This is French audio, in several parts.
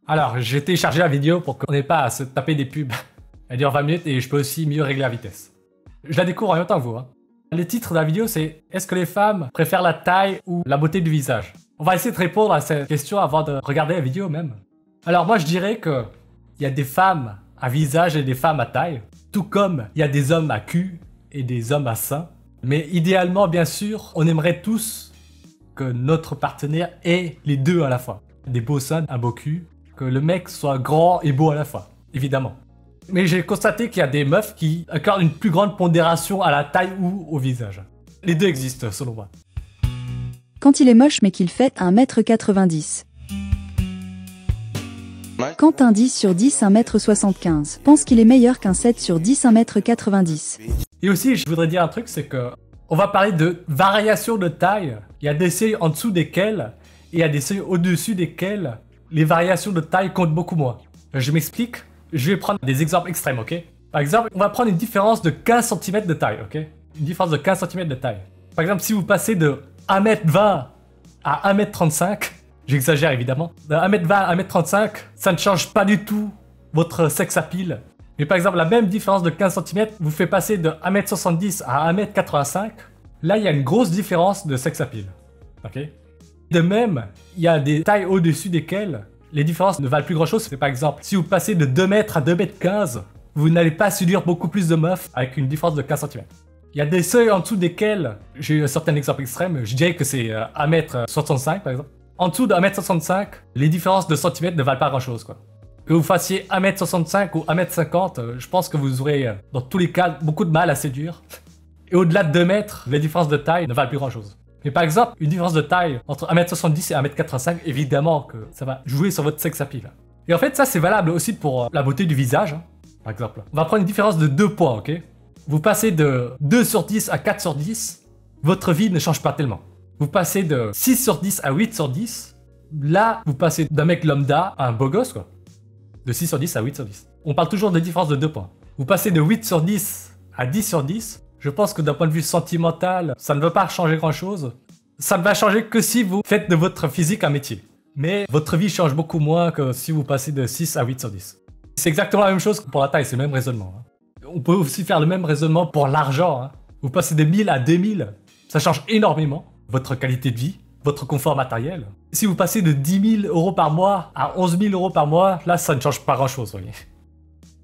Alors, j'ai téléchargé la vidéo pour qu'on n'ait pas à se taper des pubs. Elle dure 20 minutes et je peux aussi mieux régler la vitesse. Je la découvre en même temps que vous. Le titre de la vidéo, c'est « Est-ce que les femmes préfèrent la taille ou la beauté du visage ?» On va essayer de répondre à cette question avant de regarder la vidéo même. Alors moi, je dirais que il y a des femmes à visage et des femmes à taille. Tout comme il y a des hommes à cul et des hommes à sein. Mais idéalement, bien sûr, on aimerait tous que notre partenaire ait les deux à la fois. Des beaux seins, un beau cul. Que le mec soit grand et beau à la fois, évidemment. Mais j'ai constaté qu'il y a des meufs qui accordent une plus grande pondération à la taille ou au visage. Les deux existent, selon moi. Quand il est moche mais qu'il fait 1m90. Quand un 10 sur 10 1m75 pense qu'il est meilleur qu'un 7 sur 10 1m90. Et aussi, je voudrais dire un truc, c'est que on va parler de variations de taille. Il y a des seuils en dessous desquels et il y a des seuils au-dessus desquels les variations de taille comptent beaucoup moins. Je m'explique. Je vais prendre des exemples extrêmes, ok? Par exemple, on va prendre une différence de 15 cm de taille, ok? Une différence de 15 cm de taille. Par exemple, si vous passez de 1m20 à 1m35, j'exagère évidemment, de 1m20 à 1m35, ça ne change pas du tout votre sex appeal. Mais par exemple, la même différence de 15 cm vous fait passer de 1m70 à 1m85, là il y a une grosse différence de sex appeal, ok? De même, il y a des tailles au-dessus desquelles les différences ne valent plus grand chose. C'est par exemple, si vous passez de 2 mètres à 2m15, vous n'allez pas séduire beaucoup plus de meufs avec une différence de 15 cm. Il y a des seuils en dessous desquels, j'ai eu un certain exemple extrême, je dirais que c'est 1m65 par exemple. En dessous de 1m65, les différences de centimètres ne valent pas grand chose quoi. Que vous fassiez 1m65 ou 1m50, je pense que vous aurez dans tous les cas beaucoup de mal à séduire. Et au-delà de 2 mètres, les différences de taille ne valent plus grand chose. Mais par exemple, une différence de taille entre 1m70 et 1m85, évidemment que ça va jouer sur votre sex appeal. Et en fait, ça c'est valable aussi pour la beauté du visage, par exemple. On va prendre une différence de 2 points, ok? Vous passez de 2 sur 10 à 4 sur 10, votre vie ne change pas tellement. Vous passez de 6 sur 10 à 8 sur 10, là, vous passez d'un mec lambda à un beau gosse, quoi. De 6 sur 10 à 8 sur 10. On parle toujours de différence de 2 points. Vous passez de 8 sur 10 à 10 sur 10, je pense que d'un point de vue sentimental, ça ne va pas changer grand chose. Ça ne va changer que si vous faites de votre physique un métier. Mais votre vie change beaucoup moins que si vous passez de 6 à 8 sur 10. C'est exactement la même chose que pour la taille, c'est le même raisonnement. On peut aussi faire le même raisonnement pour l'argent. Vous passez de 1000 à 2000, ça change énormément votre qualité de vie, votre confort matériel. Si vous passez de 10 000 euros par mois à 11 000 euros par mois, là ça ne change pas grand chose, voyez.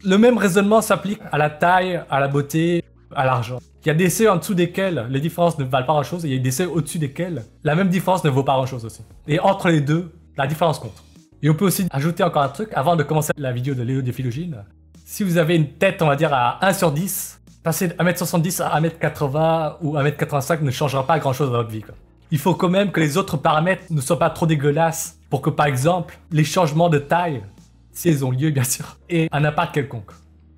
Le même raisonnement s'applique à la taille, à la beauté, à l'argent. Il y a des seuils en dessous desquels les différences ne valent pas grand chose et il y a des seuils au-dessus desquels la même différence ne vaut pas grand chose aussi. Et entre les deux, la différence compte. Et on peut aussi ajouter encore un truc avant de commencer la vidéo de Léo des Philogènes. Si vous avez une tête, on va dire, à 1 sur 10, passer de 1m70 à 1m80 ou 1m85 ne changera pas grand chose dans votre vie, quoi. Il faut quand même que les autres paramètres ne soient pas trop dégueulasses pour que, par exemple, les changements de taille, si elles ont lieu bien sûr, aient un impact quelconque.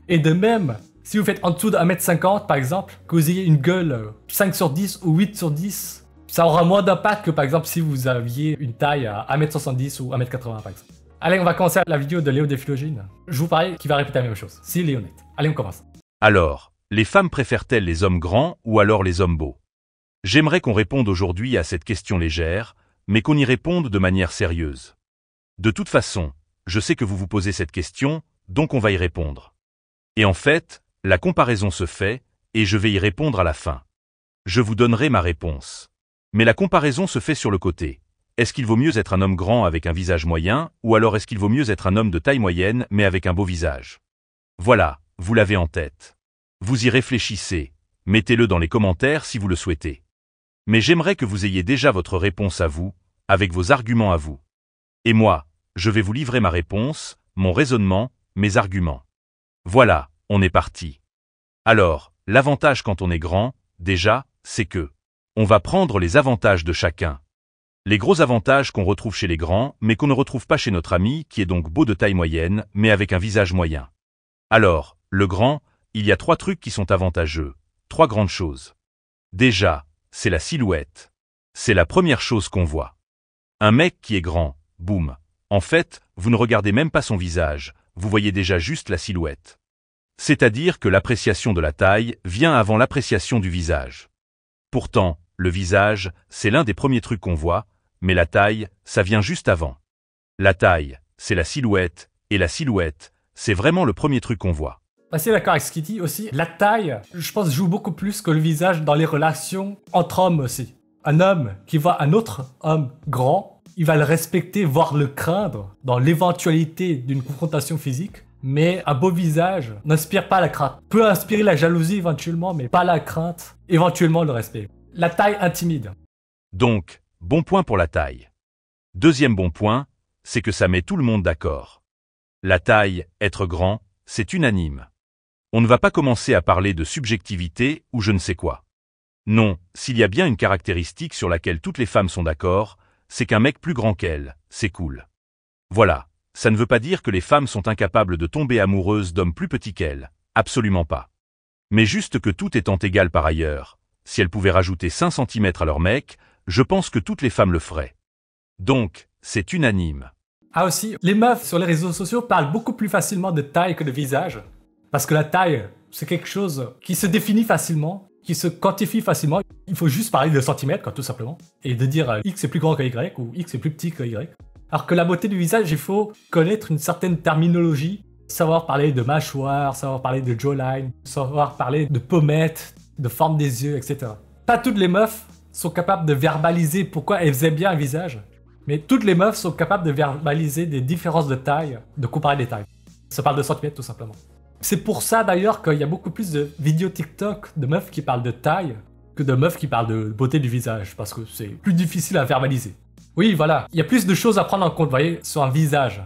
Et de même, si vous faites en dessous de 1m50 par exemple, que vous ayez une gueule 5 sur 10 ou 8 sur 10, ça aura moins d'impact que par exemple si vous aviez une taille à 1m70 ou 1m80 par exemple. Allez, on va commencer la vidéo de Léo des Philogènes. Je vous parie qu'il va répéter la même chose, si il est honnête. Allez, on commence. Alors, les femmes préfèrent-elles les hommes grands ou alors les hommes beaux? J'aimerais qu'on réponde aujourd'hui à cette question légère, mais qu'on y réponde de manière sérieuse. De toute façon, je sais que vous vous posez cette question, donc on va y répondre. Et en fait, la comparaison se fait, et je vais y répondre à la fin. Je vous donnerai ma réponse. Mais la comparaison se fait sur le côté. Est-ce qu'il vaut mieux être un homme grand avec un visage moyen, ou alors est-ce qu'il vaut mieux être un homme de taille moyenne mais avec un beau visage? Voilà, vous l'avez en tête. Vous y réfléchissez, mettez-le dans les commentaires si vous le souhaitez. Mais j'aimerais que vous ayez déjà votre réponse à vous, avec vos arguments à vous. Et moi, je vais vous livrer ma réponse, mon raisonnement, mes arguments. Voilà, on est parti. Alors, l'avantage quand on est grand, déjà, c'est que on va prendre les avantages de chacun. Les gros avantages qu'on retrouve chez les grands, mais qu'on ne retrouve pas chez notre ami, qui est donc beau de taille moyenne, mais avec un visage moyen. Alors, le grand, il y a 3 trucs qui sont avantageux. 3 grandes choses. Déjà, c'est la silhouette. C'est la première chose qu'on voit. Un mec qui est grand, boum. En fait, vous ne regardez même pas son visage, vous voyez déjà juste la silhouette. C'est-à-dire que l'appréciation de la taille vient avant l'appréciation du visage. Pourtant, le visage, c'est l'un des premiers trucs qu'on voit, mais la taille, ça vient juste avant. La taille, c'est la silhouette, et la silhouette, c'est vraiment le premier truc qu'on voit. Assez d'accord avec ce qu'il dit aussi. La taille, je pense, joue beaucoup plus que le visage dans les relations entre hommes aussi. Un homme qui voit un autre homme grand, il va le respecter, voire le craindre dans l'éventualité d'une confrontation physique. Mais un beau visage n'inspire pas la crainte. Peut inspirer la jalousie éventuellement, mais pas la crainte, éventuellement le respect. La taille intimide. Donc, bon point pour la taille. Deuxième bon point, c'est que ça met tout le monde d'accord. La taille, être grand, c'est unanime. On ne va pas commencer à parler de subjectivité ou je ne sais quoi. Non, s'il y a bien une caractéristique sur laquelle toutes les femmes sont d'accord, c'est qu'un mec plus grand qu'elle, c'est cool. Voilà. Ça ne veut pas dire que les femmes sont incapables de tomber amoureuses d'hommes plus petits qu'elles, absolument pas. Mais juste que tout étant égal par ailleurs, si elles pouvaient rajouter 5 cm à leur mec, je pense que toutes les femmes le feraient. Donc, c'est unanime. Ah aussi, les meufs sur les réseaux sociaux parlent beaucoup plus facilement de taille que de visage. Parce que la taille, c'est quelque chose qui se définit facilement, qui se quantifie facilement. Il faut juste parler de centimètres, quoi, tout simplement. Et de dire X est plus grand que Y ou X est plus petit que Y. Alors que la beauté du visage, il faut connaître une certaine terminologie, savoir parler de mâchoire, savoir parler de jawline, savoir parler de pommettes, de forme des yeux, etc. Pas toutes les meufs sont capables de verbaliser pourquoi elles aiment bien un visage, mais toutes les meufs sont capables de verbaliser des différences de taille, de comparer des tailles. Ça parle de centimètres tout simplement. C'est pour ça d'ailleurs qu'il y a beaucoup plus de vidéos TikTok de meufs qui parlent de taille que de meufs qui parlent de beauté du visage, parce que c'est plus difficile à verbaliser. Oui, voilà, il y a plus de choses à prendre en compte, vous voyez, sur un visage.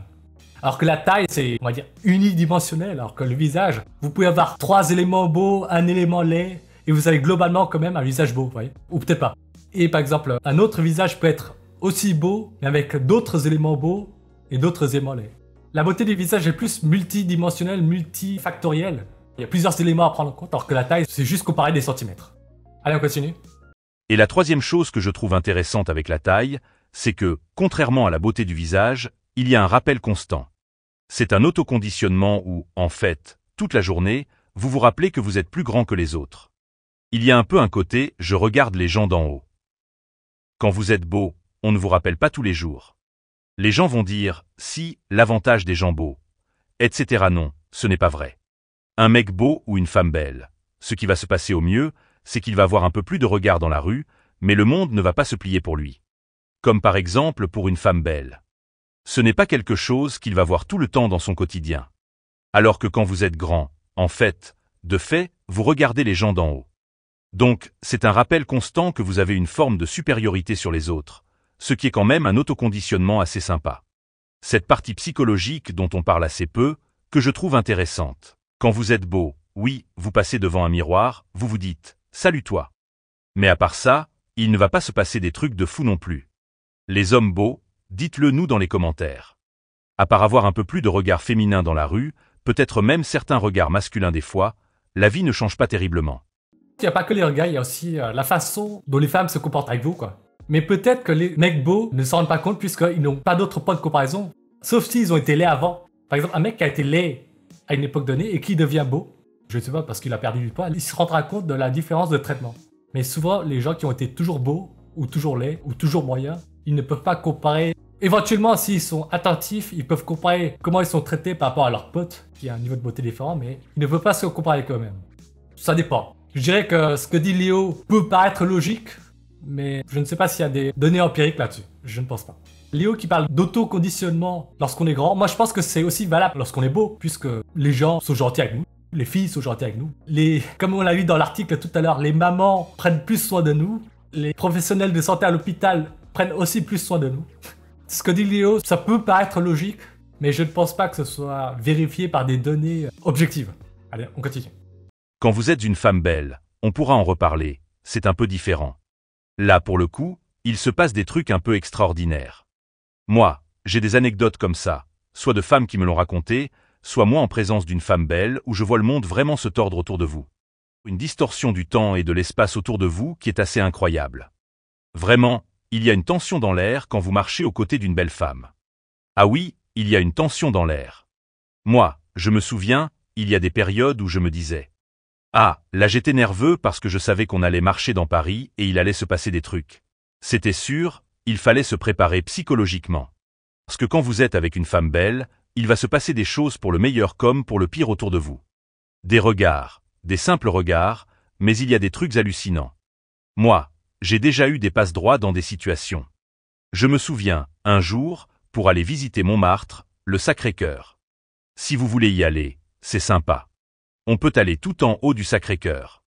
Alors que la taille, c'est, on va dire, unidimensionnel, alors que le visage, vous pouvez avoir 3 éléments beaux, un élément laid, et vous avez globalement quand même un visage beau, vous voyez, ou peut-être pas. Et par exemple, un autre visage peut être aussi beau, mais avec d'autres éléments beaux et d'autres éléments laids. La beauté du visage est plus multidimensionnelle, multifactorielle. Il y a plusieurs éléments à prendre en compte, alors que la taille, c'est juste comparer des centimètres. Allez, on continue. Et la troisième chose que je trouve intéressante avec la taille, c'est que, contrairement à la beauté du visage, il y a un rappel constant. C'est un autoconditionnement où, en fait, toute la journée, vous vous rappelez que vous êtes plus grand que les autres. Il y a un peu un côté « je regarde les gens d'en haut ». Quand vous êtes beau, on ne vous rappelle pas tous les jours. Les gens vont dire « si, l'avantage des gens beaux », etc. Non, ce n'est pas vrai. Un mec beau ou une femme belle, ce qui va se passer au mieux, c'est qu'il va avoir un peu plus de regard dans la rue, mais le monde ne va pas se plier pour lui. Comme par exemple pour une femme belle. Ce n'est pas quelque chose qu'il va voir tout le temps dans son quotidien. Alors que quand vous êtes grand, en fait, de fait, vous regardez les gens d'en haut. Donc, c'est un rappel constant que vous avez une forme de supériorité sur les autres, ce qui est quand même un autoconditionnement assez sympa. Cette partie psychologique dont on parle assez peu, que je trouve intéressante. Quand vous êtes beau, oui, vous passez devant un miroir, vous vous dites « salut toi ». Mais à part ça, il ne va pas se passer des trucs de fou non plus. Les hommes beaux, dites-le nous dans les commentaires. À part avoir un peu plus de regard féminin dans la rue, peut-être même certains regards masculins des fois, la vie ne change pas terriblement. Il n'y a pas que les regards, il y a aussi la façon dont les femmes se comportent avec vous, quoi. Mais peut-être que les mecs beaux ne s'en rendent pas compte puisqu'ils n'ont pas d'autres points de comparaison, sauf s'ils ont été laids avant. Par exemple, un mec qui a été laid à une époque donnée et qui devient beau, je ne sais pas, parce qu'il a perdu du poids, il se rendra compte de la différence de traitement. Mais souvent, les gens qui ont été toujours beaux, ou toujours laids, ou toujours moyens, ils ne peuvent pas comparer. Éventuellement, s'ils sont attentifs, ils peuvent comparer comment ils sont traités par rapport à leurs potes, qui a un niveau de beauté différent, mais ils ne peuvent pas se comparer avec eux-mêmes. Ça dépend. Je dirais que ce que dit Léo peut paraître logique, mais je ne sais pas s'il y a des données empiriques là-dessus. Je ne pense pas. Léo qui parle d'autoconditionnement lorsqu'on est grand, moi je pense que c'est aussi valable lorsqu'on est beau, puisque les gens sont gentils avec nous, les filles sont gentilles avec nous. Comme on l'a vu dans l'article tout à l'heure, les mamans prennent plus soin de nous, les professionnels de santé à l'hôpital prennent aussi plus soin de nous. Ce que dit Léo, ça peut paraître logique, mais je ne pense pas que ce soit vérifié par des données objectives. Allez, on continue. Quand vous êtes une femme belle, on pourra en reparler, c'est un peu différent. Là, pour le coup, il se passe des trucs un peu extraordinaires. Moi, j'ai des anecdotes comme ça, soit de femmes qui me l'ont raconté, soit moi en présence d'une femme belle où je vois le monde vraiment se tordre autour de vous. Une distorsion du temps et de l'espace autour de vous qui est assez incroyable. Vraiment, il y a une tension dans l'air quand vous marchez aux côtés d'une belle femme. Ah oui, il y a une tension dans l'air. Moi, je me souviens, il y a des périodes où je me disais « Ah, là j'étais nerveux parce que je savais qu'on allait marcher dans Paris et il allait se passer des trucs. C'était sûr, il fallait se préparer psychologiquement. Parce que quand vous êtes avec une femme belle, il va se passer des choses pour le meilleur comme pour le pire autour de vous. Des regards, des simples regards, mais il y a des trucs hallucinants. Moi, j'ai déjà eu des passe-droits dans des situations. Je me souviens, un jour, pour aller visiter Montmartre, le Sacré-Cœur. Si vous voulez y aller, c'est sympa. On peut aller tout en haut du Sacré-Cœur.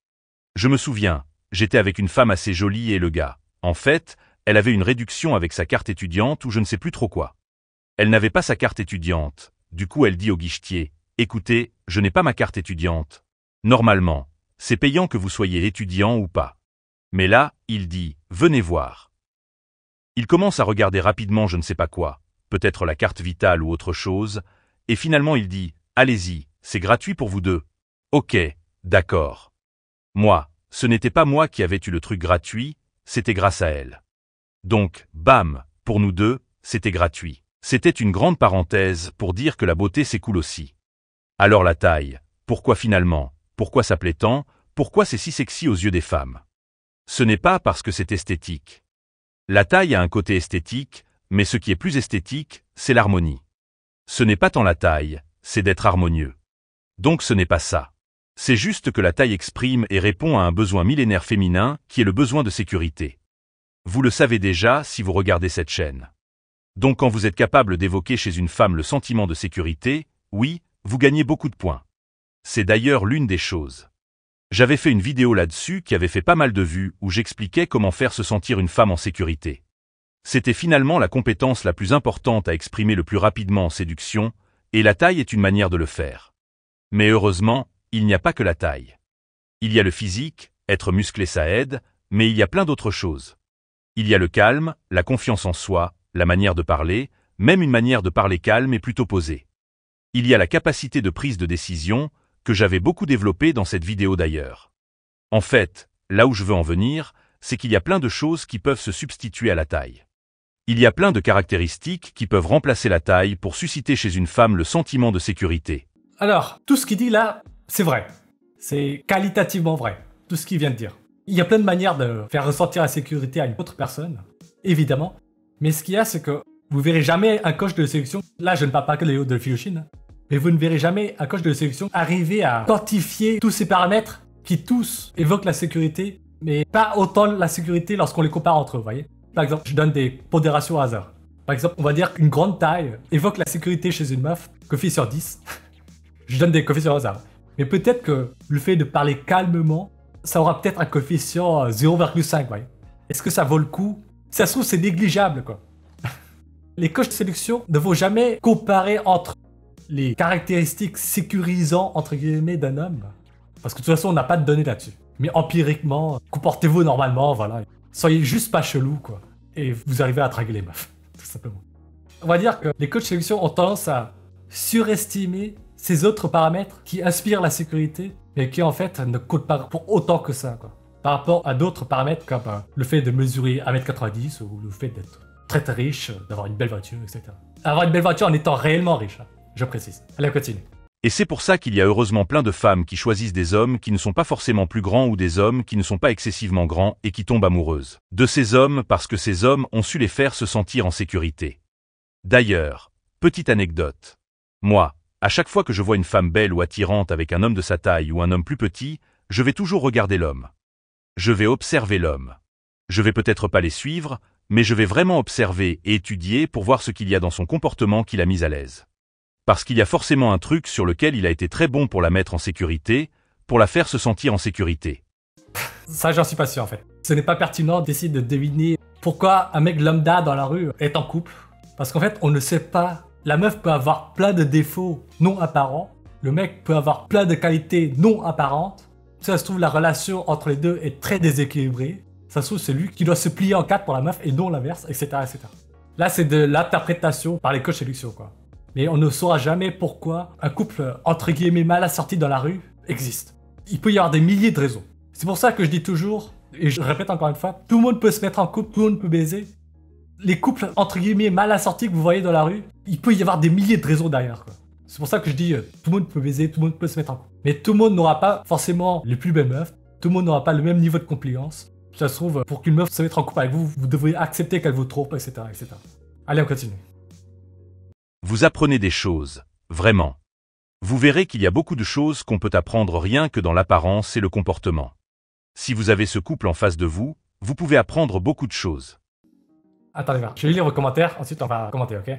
Je me souviens, j'étais avec une femme assez jolie et le gars, en fait, elle avait une réduction avec sa carte étudiante ou je ne sais plus trop quoi. Elle n'avait pas sa carte étudiante, du coup elle dit au guichetier, « Écoutez, je n'ai pas ma carte étudiante. Normalement, c'est payant que vous soyez étudiant ou pas. » Mais là, il dit, « Venez voir. » Il commence à regarder rapidement je ne sais pas quoi, peut-être la carte vitale ou autre chose, et finalement il dit, « Allez-y, c'est gratuit pour vous deux. » Ok, d'accord. Moi, ce n'était pas moi qui avais eu le truc gratuit, c'était grâce à elle. Donc, bam, pour nous deux, c'était gratuit. C'était une grande parenthèse pour dire que la beauté c'est cool aussi. Alors la taille, pourquoi finalement, pourquoi ça plaît tant, pourquoi c'est si sexy aux yeux des femmes? Ce n'est pas parce que c'est esthétique. La taille a un côté esthétique, mais ce qui est plus esthétique, c'est l'harmonie. Ce n'est pas tant la taille, c'est d'être harmonieux. Donc ce n'est pas ça. C'est juste que la taille exprime et répond à un besoin millénaire féminin qui est le besoin de sécurité. Vous le savez déjà si vous regardez cette chaîne. Donc quand vous êtes capable d'évoquer chez une femme le sentiment de sécurité, oui, vous gagnez beaucoup de points. C'est d'ailleurs l'une des choses. J'avais fait une vidéo là-dessus qui avait fait pas mal de vues où j'expliquais comment faire se sentir une femme en sécurité. C'était finalement la compétence la plus importante à exprimer le plus rapidement en séduction, et la taille est une manière de le faire. Mais heureusement, il n'y a pas que la taille. Il y a le physique, être musclé ça aide, mais il y a plein d'autres choses. Il y a le calme, la confiance en soi, la manière de parler, même une manière de parler calme et plutôt posée. Il y a la capacité de prise de décision, que j'avais beaucoup développée dans cette vidéo d'ailleurs. En fait, là où je veux en venir, c'est qu'il y a plein de choses qui peuvent se substituer à la taille. Il y a plein de caractéristiques qui peuvent remplacer la taille pour susciter chez une femme le sentiment de sécurité. Alors, tout ce qu'il dit là, c'est vrai. C'est qualitativement vrai, tout ce qu'il vient de dire. Il y a plein de manières de faire ressentir la sécurité à une autre personne, évidemment. Mais ce qu'il y a, c'est que vous verrez jamais un coach de sélection, là je ne parle pas que de Philoshin, mais vous ne verrez jamais un coach de sélection arriver à quantifier tous ces paramètres qui tous évoquent la sécurité, mais pas autant la sécurité lorsqu'on les compare entre eux, vous voyez. Par exemple, je donne des pondérations au hasard. Par exemple, on va dire qu'une grande taille évoque la sécurité chez une meuf, coefficient sur 10. Je donne des coefficients au hasard. Mais peut-être que le fait de parler calmement, ça aura peut-être un coefficient 0,5, vous voyez. Est-ce que ça vaut le coup? Si ça se trouve, c'est négligeable, quoi. Les coachs de séduction ne vont jamais comparer entre les caractéristiques sécurisants, entre guillemets, d'un homme. Parce que de toute façon, on n'a pas de données là-dessus. Mais empiriquement, comportez-vous normalement, voilà. Soyez juste pas chelou, quoi. Et vous arrivez à draguer les meufs, tout simplement. On va dire que les coachs de séduction ont tendance à surestimer ces autres paramètres qui inspirent la sécurité, mais qui en fait ne comptent pas pour autant que ça, quoi. Par rapport à d'autres paramètres comme le fait de mesurer 1m90 ou le fait d'être très très riche, d'avoir une belle voiture, etc. Avoir une belle voiture en étant réellement riche, hein, je précise. Allez, on continue. Et c'est pour ça qu'il y a heureusement plein de femmes qui choisissent des hommes qui ne sont pas forcément plus grands ou des hommes qui ne sont pas excessivement grands et qui tombent amoureuses de ces hommes parce que ces hommes ont su les faire se sentir en sécurité. D'ailleurs, petite anecdote. Moi, à chaque fois que je vois une femme belle ou attirante avec un homme de sa taille ou un homme plus petit, je vais toujours regarder l'homme. Je vais observer l'homme. Je vais peut-être pas les suivre, mais je vais vraiment observer et étudier pour voir ce qu'il y a dans son comportement qui l'a mise à l'aise. Parce qu'il y a forcément un truc sur lequel il a été très bon pour la mettre en sécurité, pour la faire se sentir en sécurité. Ça, j'en suis pas sûr en fait. Ce n'est pas pertinent d'essayer de deviner pourquoi un mec lambda dans la rue est en couple. Parce qu'en fait, on ne sait pas. La meuf peut avoir plein de défauts non apparents. Le mec peut avoir plein de qualités non apparentes. Ça se trouve, la relation entre les deux est très déséquilibrée. Ça se trouve, c'est lui qui doit se plier en quatre pour la meuf et non l'inverse, etc., etc. Là, c'est de l'interprétation par les coachs séduction, quoi. Mais on ne saura jamais pourquoi un couple, entre guillemets, mal assorti dans la rue existe. Il peut y avoir des milliers de raisons. C'est pour ça que je dis toujours, et je répète encore une fois, tout le monde peut se mettre en couple, tout le monde peut baiser. Les couples, entre guillemets, mal assortis que vous voyez dans la rue, il peut y avoir des milliers de raisons derrière, quoi. C'est pour ça que je dis, tout le monde peut baiser, tout le monde peut se mettre en couple. Mais tout le monde n'aura pas forcément les plus belles meufs, tout le monde n'aura pas le même niveau de compliance. Ça se trouve, pour qu'une meuf se mette en couple avec vous, vous devriez accepter qu'elle vous trompe, etc., etc. Allez, on continue. Vous apprenez des choses, vraiment. Vous verrez qu'il y a beaucoup de choses qu'on peut apprendre rien que dans l'apparence et le comportement. Si vous avez ce couple en face de vous, vous pouvez apprendre beaucoup de choses. Attendez voir, je vais lire vos commentaires, ensuite on va commenter, ok?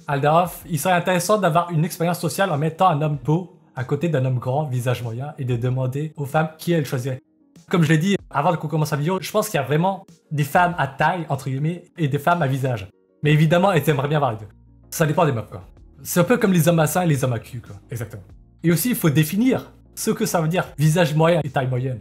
Aldarov, il serait intéressant d'avoir une expérience sociale en mettant un homme beau à côté d'un homme grand, visage moyen, et de demander aux femmes qui elles choisiraient. Comme je l'ai dit avant qu'on commence la vidéo, je pense qu'il y a vraiment des femmes à taille, entre guillemets, et des femmes à visage. Mais évidemment, elles aimeraient bien voir les deux. Ça dépend des meufs, quoi. C'est un peu comme les hommes à seins et les hommes à cul, quoi. Exactement. Et aussi, il faut définir ce que ça veut dire visage moyen et taille moyenne.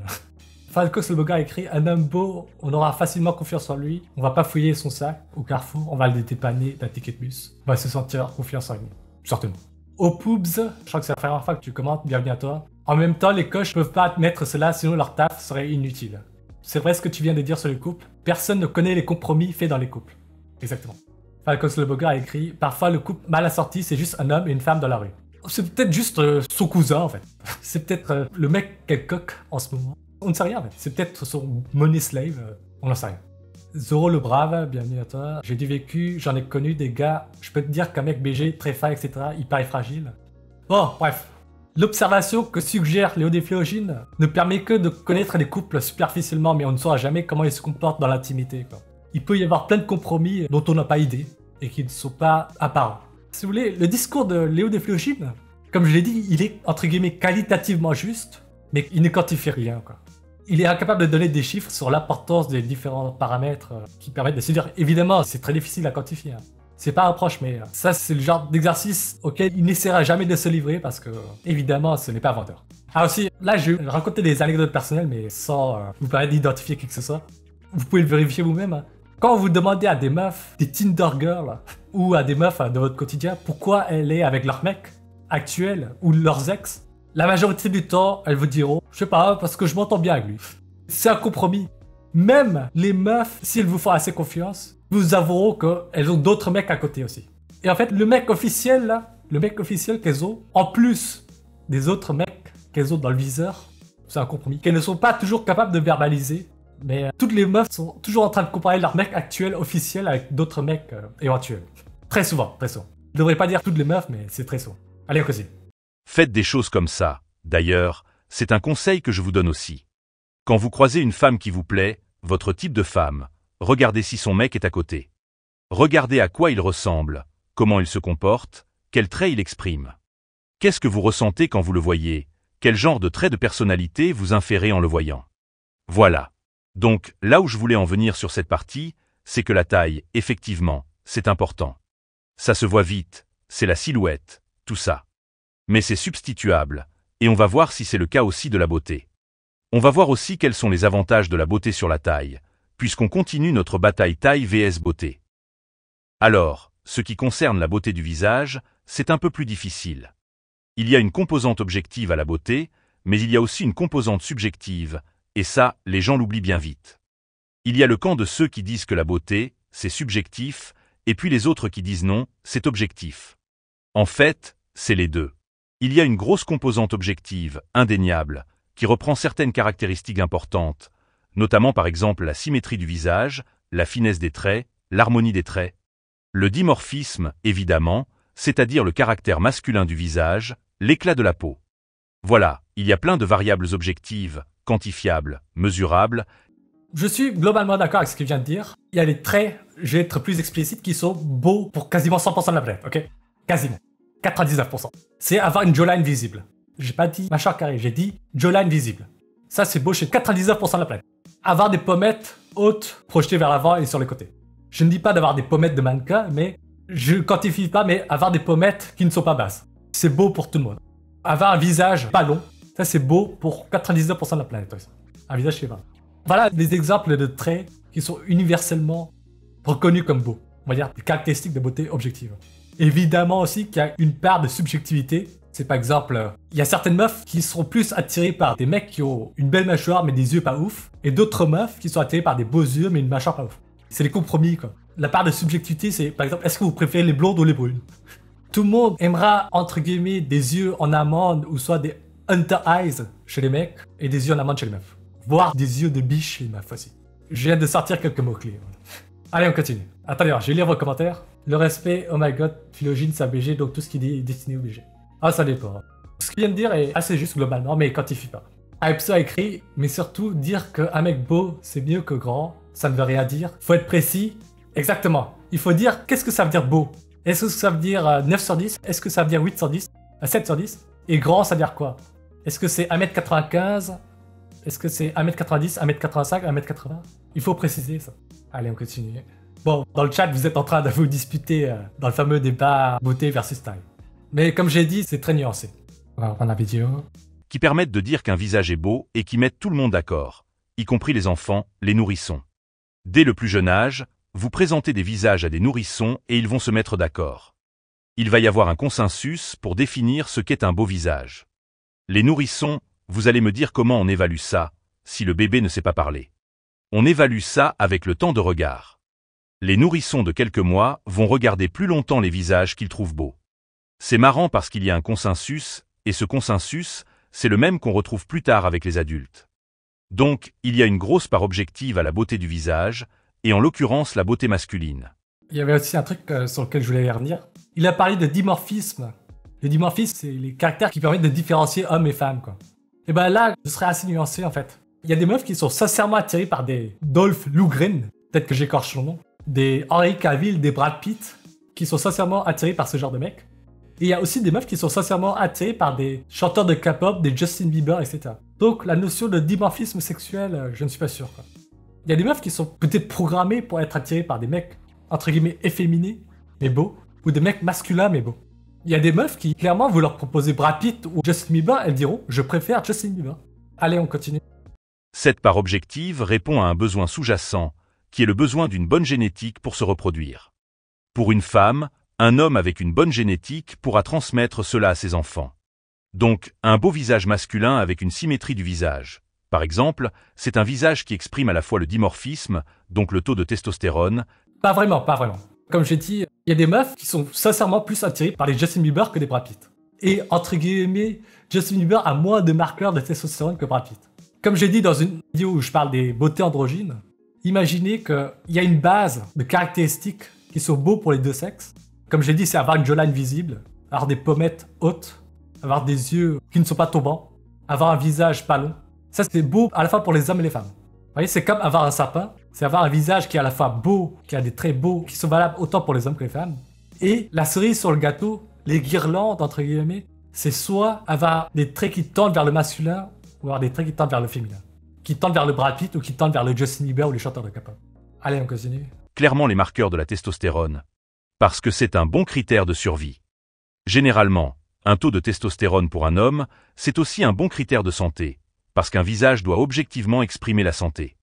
Falcos le Boga a écrit: un homme beau, on aura facilement confiance en lui, on va pas fouiller son sac au carrefour, on va le dépanner d'un ticket de bus, on va se sentir confiance en lui. Certainement. Au Poobs, je crois que c'est la première fois que tu commentes, bienvenue à toi. En même temps, les coachs peuvent pas admettre cela, sinon leur taf serait inutile. C'est vrai ce que tu viens de dire sur les couples, personne ne connaît les compromis faits dans les couples. Exactement. Falcos le Boga a écrit: parfois le couple mal assorti, c'est juste un homme et une femme dans la rue. C'est peut-être juste son cousin en fait. C'est peut-être le mec qu'elle coque en ce moment. On ne sait rien en fait. C'est peut-être son money slave, on n'en sait rien. Zoro le Brave, bienvenue à toi. J'ai du vécu, j'en ai connu des gars. Je peux te dire qu'un mec BG, très fin, etc., il paraît fragile. Bon, bref. L'observation que suggère Léo Déphléogine ne permet que de connaître les couples superficiellement, mais on ne saura jamais comment ils se comportent dans l'intimité, quoi. Il peut y avoir plein de compromis dont on n'a pas idée et qui ne sont pas apparents. Si vous voulez, le discours de Léo Déphléogine, comme je l'ai dit, il est entre guillemets qualitativement juste, mais il ne quantifie rien, quoi. Il est incapable de donner des chiffres sur l'importance des différents paramètres qui permettent de se dire. Évidemment, c'est très difficile à quantifier. Hein. C'est pas un reproche, mais ça, c'est le genre d'exercice auquel il n'essaiera jamais de se livrer parce que, évidemment, ce n'est pas vendeur. Ah aussi, là, je vais raconter des anecdotes personnelles, mais sans vous permettre d'identifier qui que ce soit. Vous pouvez le vérifier vous-même. Hein. Quand vous demandez à des meufs, des Tinder girls, ou à des meufs de votre quotidien, pourquoi elle est avec leur mec actuel ou leurs ex, la majorité du temps, elles vous diront, je sais pas, parce que je m'entends bien avec lui. C'est un compromis. Même les meufs, si elles vous font assez confiance, vous avoueront qu'elles ont d'autres mecs à côté aussi. Et en fait, le mec officiel, là, le mec officiel qu'elles ont, en plus des autres mecs qu'elles ont dans le viseur, c'est un compromis, qu'elles ne sont pas toujours capables de verbaliser. Mais toutes les meufs sont toujours en train de comparer leur mec actuel officiel avec d'autres mecs éventuels. Très souvent, très souvent. Je devrais pas dire toutes les meufs, mais c'est très souvent. Allez, on continue. Faites des choses comme ça. D'ailleurs, c'est un conseil que je vous donne aussi. Quand vous croisez une femme qui vous plaît, votre type de femme, regardez si son mec est à côté. Regardez à quoi il ressemble, comment il se comporte, quels traits il exprime. Qu'est-ce que vous ressentez quand vous le voyez? Quel genre de traits de personnalité vous inférez en le voyant? Voilà. Donc, là où je voulais en venir sur cette partie, c'est que la taille, effectivement, c'est important. Ça se voit vite, c'est la silhouette, tout ça. Mais c'est substituable, et on va voir si c'est le cas aussi de la beauté. On va voir aussi quels sont les avantages de la beauté sur la taille, puisqu'on continue notre bataille taille vs beauté. Alors, ce qui concerne la beauté du visage, c'est un peu plus difficile. Il y a une composante objective à la beauté, mais il y a aussi une composante subjective, et ça, les gens l'oublient bien vite. Il y a le camp de ceux qui disent que la beauté, c'est subjectif, et puis les autres qui disent non, c'est objectif. En fait, c'est les deux. Il y a une grosse composante objective, indéniable, qui reprend certaines caractéristiques importantes, notamment par exemple la symétrie du visage, la finesse des traits, l'harmonie des traits. Le dimorphisme, évidemment, c'est-à-dire le caractère masculin du visage, l'éclat de la peau. Voilà, il y a plein de variables objectives, quantifiables, mesurables. Je suis globalement d'accord avec ce qu'il vient de dire. Il y a les traits, je vais être plus explicite, qui sont beaux pour quasiment 100% de la planète, ok? Quasiment. 99%. C'est avoir une jawline visible. J'ai pas dit mâchoire carrée, j'ai dit jawline visible. Ça, c'est beau chez 99% de la planète. Avoir des pommettes hautes, projetées vers l'avant et sur les côtés. Je ne dis pas d'avoir des pommettes de mannequin, mais je quantifie pas, mais avoir des pommettes qui ne sont pas basses. C'est beau pour tout le monde. Avoir un visage pas long, ça c'est beau pour 99% de la planète. Aussi. Un visage qui est pas. Voilà des exemples de traits qui sont universellement reconnus comme beaux. On va dire des caractéristiques de beauté objectives. Évidemment aussi qu'il y a une part de subjectivité. C'est par exemple, il y a certaines meufs qui seront plus attirées par des mecs qui ont une belle mâchoire mais des yeux pas ouf, et d'autres meufs qui sont attirées par des beaux yeux mais une mâchoire pas ouf. C'est les compromis quoi. La part de subjectivité, c'est par exemple, est-ce que vous préférez les blondes ou les brunes? Tout le monde aimera entre guillemets des yeux en amande ou soit des hunter eyes chez les mecs et des yeux en amande chez les meufs. Voire des yeux de biche chez les meufs aussi. Je viens de sortir quelques mots-clés. Allez, on continue. Attendez, je vais lire vos commentaires. Le respect, oh my god, philogène, c'est ABG, donc tout ce qui dit est destiné obligé. Ah, ça dépend. Ce qu'il vient de dire est assez juste globalement, mais il quantifie pas. Aipso a écrit, mais surtout, dire qu'un mec beau, c'est mieux que grand, ça ne veut rien dire. Faut être précis. Exactement. Il faut dire, qu'est-ce que ça veut dire beau? Est-ce que ça veut dire 9 sur 10? Est-ce que ça veut dire 8 sur 10? 7 sur 10? Et grand, ça veut dire quoi? Est-ce que c'est 1m95? Est-ce que c'est 1m90, 1m85, 1m80? Il faut préciser ça. Allez, on continue. Bon, dans le chat, vous êtes en train de vous disputer dans le fameux débat beauté versus taille. Mais comme j'ai dit, c'est très nuancé. On va reprendre la vidéo. Qui permettent de dire qu'un visage est beau et qui mettent tout le monde d'accord, y compris les enfants, les nourrissons. Dès le plus jeune âge, vous présentez des visages à des nourrissons et ils vont se mettre d'accord. Il va y avoir un consensus pour définir ce qu'est un beau visage. Les nourrissons, vous allez me dire comment on évalue ça, si le bébé ne sait pas parler. On évalue ça avec le temps de regard. Les nourrissons de quelques mois vont regarder plus longtemps les visages qu'ils trouvent beaux. C'est marrant parce qu'il y a un consensus, et ce consensus, c'est le même qu'on retrouve plus tard avec les adultes. Donc, il y a une grosse part objective à la beauté du visage, et en l'occurrence la beauté masculine. Il y avait aussi un truc sur lequel je voulais revenir. Il a parlé de dimorphisme. Le dimorphisme, c'est les caractères qui permettent de différencier hommes et femmes, quoi. Et ben là, je serais assez nuancé en fait. Il y a des meufs qui sont sincèrement attirées par des Dolph Lundgren, peut-être que j'écorche son nom, des Henry Cavill, des Brad Pitt, qui sont sincèrement attirées par ce genre de mecs. Et il y a aussi des meufs qui sont sincèrement attirées par des chanteurs de K-pop, des Justin Bieber, etc. Donc la notion de dimorphisme sexuel, je ne suis pas sûr, quoi. Il y a des meufs qui sont peut-être programmées pour être attirées par des mecs, entre guillemets, efféminés, mais beaux, ou des mecs masculins, mais beaux. Il y a des meufs qui, clairement, vous leur proposez Brad Pitt ou Justin Bieber, elles diront « je préfère Justin Bieber ». Allez, on continue. Cette part objective répond à un besoin sous-jacent, qui est le besoin d'une bonne génétique pour se reproduire. Pour une femme, un homme avec une bonne génétique pourra transmettre cela à ses enfants. Donc, un beau visage masculin avec une symétrie du visage. Par exemple, c'est un visage qui exprime à la fois le dimorphisme, donc le taux de testostérone. Pas vraiment, pas vraiment. Comme j'ai dit, il y a des meufs qui sont sincèrement plus attirées par les Justin Bieber que des Brad Pitt. Et entre guillemets, Justin Bieber a moins de marqueurs de testostérone que Brad Pitt. Comme j'ai dit dans une vidéo où je parle des beautés androgynes, imaginez qu'il y a une base de caractéristiques qui sont beaux pour les deux sexes. Comme j'ai dit, c'est avoir une jawline visible, avoir des pommettes hautes, avoir des yeux qui ne sont pas tombants, avoir un visage pas long. Ça, c'est beau à la fois pour les hommes et les femmes. Vous voyez, c'est comme avoir un sapin, c'est avoir un visage qui est à la fois beau, qui a des traits beaux, qui sont valables autant pour les hommes que les femmes. Et la cerise sur le gâteau, les guirlandes, entre guillemets, c'est soit avoir des traits qui tendent vers le masculin, ou avoir des traits qui tendent vers le féminin. Qui tendent vers le Brad Pitt, ou qui tendent vers le Justin Bieber ou les chanteurs de K-pop. Allez, on continue. Clairement les marqueurs de la testostérone. Parce que c'est un bon critère de survie. Généralement, un taux de testostérone pour un homme, c'est aussi un bon critère de santé, parce qu'un visage doit objectivement exprimer la santé.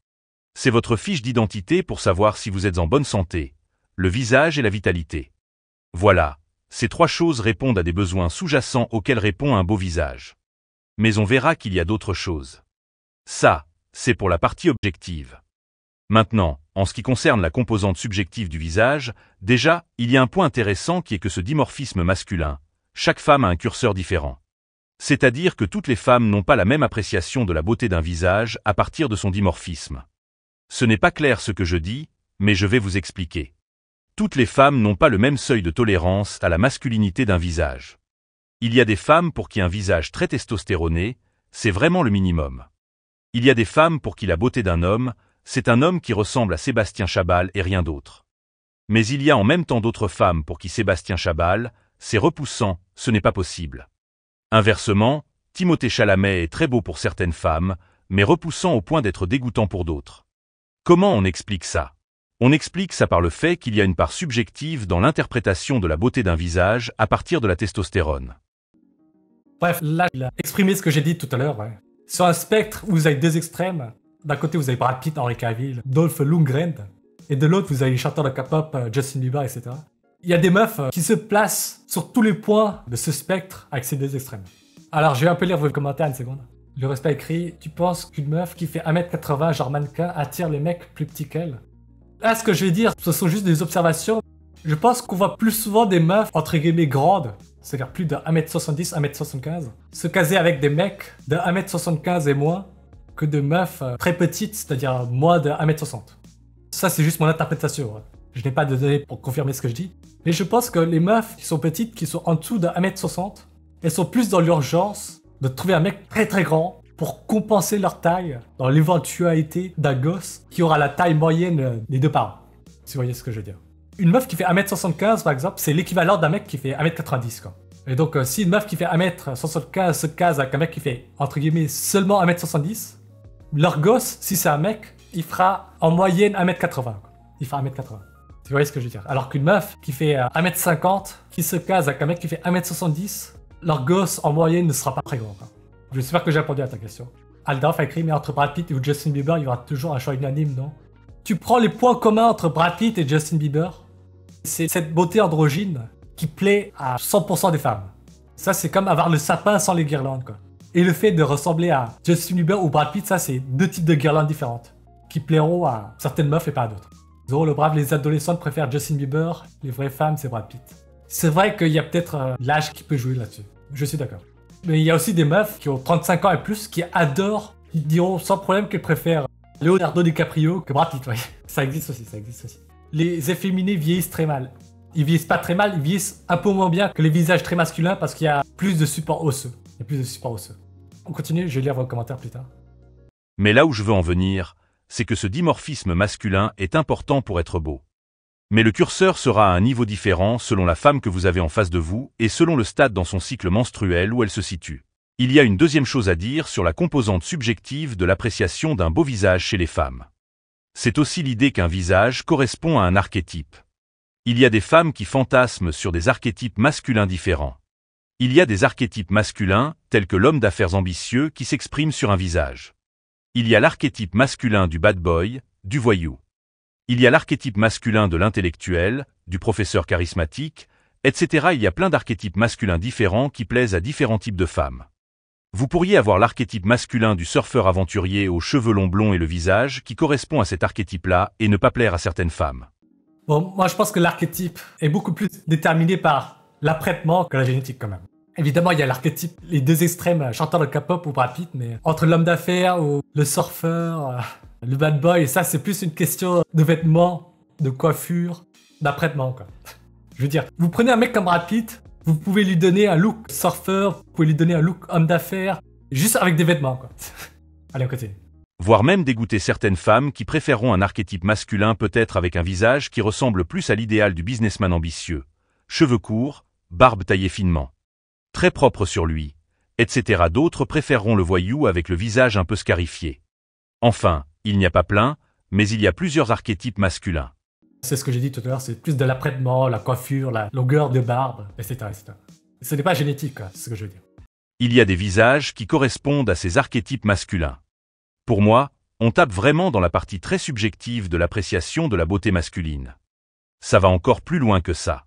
C'est votre fiche d'identité pour savoir si vous êtes en bonne santé, le visage et la vitalité. Voilà, ces trois choses répondent à des besoins sous-jacents auxquels répond un beau visage. Mais on verra qu'il y a d'autres choses. Ça, c'est pour la partie objective. Maintenant, en ce qui concerne la composante subjective du visage, déjà, il y a un point intéressant qui est que ce dimorphisme masculin, chaque femme a un curseur différent. C'est-à-dire que toutes les femmes n'ont pas la même appréciation de la beauté d'un visage à partir de son dimorphisme. Ce n'est pas clair ce que je dis, mais je vais vous expliquer. Toutes les femmes n'ont pas le même seuil de tolérance à la masculinité d'un visage. Il y a des femmes pour qui un visage très testostéroné, c'est vraiment le minimum. Il y a des femmes pour qui la beauté d'un homme, c'est un homme qui ressemble à Sébastien Chabal et rien d'autre. Mais il y a en même temps d'autres femmes pour qui Sébastien Chabal, c'est repoussant, ce n'est pas possible. Inversement, Timothée Chalamet est très beau pour certaines femmes, mais repoussant au point d'être dégoûtant pour d'autres. Comment on explique ça? On explique ça par le fait qu'il y a une part subjective dans l'interprétation de la beauté d'un visage à partir de la testostérone. Bref, là, il a exprimé ce que j'ai dit tout à l'heure. Ouais. Sur un spectre où vous avez deux extrêmes, d'un côté vous avez Brad Pitt, Henry Cavill, Dolph Lundgren, et de l'autre vous avez les chanteurs de K-pop, Justin Bieber, etc. Il y a des meufs qui se placent sur tous les points de ce spectre avec ces deux extrêmes. Alors je vais un peu lire vos commentaires une seconde. Le respect écrit, tu penses qu'une meuf qui fait 1m80 genre mannequin attire les mecs plus petits qu'elle? Là ce que je vais dire, ce sont juste des observations. Je pense qu'on voit plus souvent des meufs entre guillemets grandes, c'est-à-dire plus de 1m70, 1m75, se caser avec des mecs de 1m75 et moins que de meufs très petites, c'est-à-dire moins de 1m60. Ça c'est juste mon interprétation. Ouais. Je n'ai pas de données pour confirmer ce que je dis. Mais je pense que les meufs qui sont petites, qui sont en dessous de 1m60, elles sont plus dans l'urgence de trouver un mec très très grand pour compenser leur taille dans l'éventualité d'un gosse qui aura la taille moyenne des deux parents. Si vous voyez ce que je veux dire. Une meuf qui fait 1m75 par exemple, c'est l'équivalent d'un mec qui fait 1m90 quoi. Et donc si une meuf qui fait 1m75 se case avec un mec qui fait entre guillemets seulement 1m70, leur gosse, si c'est un mec, il fera en moyenne 1m80 quoi. Il fera 1m80. Vous voyez ce que je veux dire? Alors qu'une meuf qui fait 1m50, qui se case avec un mec qui fait 1m70, leur gosse en moyenne ne sera pas très grand quoi. J'espère que j'ai répondu à ta question. Aldorf a écrit, mais entre Brad Pitt et Justin Bieber, il y aura toujours un choix unanime, non? Tu prends les points communs entre Brad Pitt et Justin Bieber, c'est cette beauté androgyne qui plaît à 100% des femmes. Ça, c'est comme avoir le sapin sans les guirlandes, quoi. Et le fait de ressembler à Justin Bieber ou Brad Pitt, ça, c'est deux types de guirlandes différentes, qui plairont à certaines meufs et pas à d'autres. Zoro le brave, les adolescentes préfèrent Justin Bieber, les vraies femmes, c'est Brad Pitt. C'est vrai qu'il y a peut-être l'âge qui peut jouer là-dessus. Je suis d'accord. Mais il y a aussi des meufs qui ont 35 ans et plus qui adorent, ils diront sans problème qu'elles préfèrent Leonardo DiCaprio que Brad Pitt, ouais. Ça existe aussi, ça existe aussi. Les efféminés vieillissent très mal. Ils vieillissent pas très mal, ils vieillissent un peu moins bien que les visages très masculins parce qu'il y a plus de support osseux. Il y a plus de support osseux. On continue, je vais lire vos commentaires plus tard. Mais là où je veux en venir, c'est que ce dimorphisme masculin est important pour être beau. Mais le curseur sera à un niveau différent selon la femme que vous avez en face de vous et selon le stade dans son cycle menstruel où elle se situe. Il y a une deuxième chose à dire sur la composante subjective de l'appréciation d'un beau visage chez les femmes. C'est aussi l'idée qu'un visage correspond à un archétype. Il y a des femmes qui fantasment sur des archétypes masculins différents. Il y a des archétypes masculins, tels que l'homme d'affaires ambitieux qui s'exprime sur un visage. Il y a l'archétype masculin du bad boy, du voyou. Il y a l'archétype masculin de l'intellectuel, du professeur charismatique, etc. Il y a plein d'archétypes masculins différents qui plaisent à différents types de femmes. Vous pourriez avoir l'archétype masculin du surfeur aventurier aux cheveux longs blonds et le visage qui correspond à cet archétype-là et ne pas plaire à certaines femmes. Bon, moi je pense que l'archétype est beaucoup plus déterminé par l'apprêtement que la génétique quand même. Évidemment, il y a l'archétype, les deux extrêmes, chanteur de K-pop ou Brad Pitt, mais entre l'homme d'affaires ou le surfeur, le bad boy, ça c'est plus une question de vêtements, de coiffure, d'apprêtement quoi. Je veux dire, vous prenez un mec comme Brad Pitt, vous pouvez lui donner un look surfeur, vous pouvez lui donner un look homme d'affaires, juste avec des vêtements quoi. Allez, on continue. Voire même dégoûter certaines femmes qui préféreront un archétype masculin peut-être avec un visage qui ressemble plus à l'idéal du businessman ambitieux. Cheveux courts, barbe taillée finement. Très propre sur lui, etc. D'autres préféreront le voyou avec le visage un peu scarifié. Enfin, il n'y a pas plein, mais il y a plusieurs archétypes masculins. C'est ce que j'ai dit tout à l'heure, c'est plus de l'apprêtement, la coiffure, la longueur de barbe, etc. etc. Ce n'est pas génétique, c'est ce que je veux dire. Il y a des visages qui correspondent à ces archétypes masculins. Pour moi, on tape vraiment dans la partie très subjective de l'appréciation de la beauté masculine. Ça va encore plus loin que ça.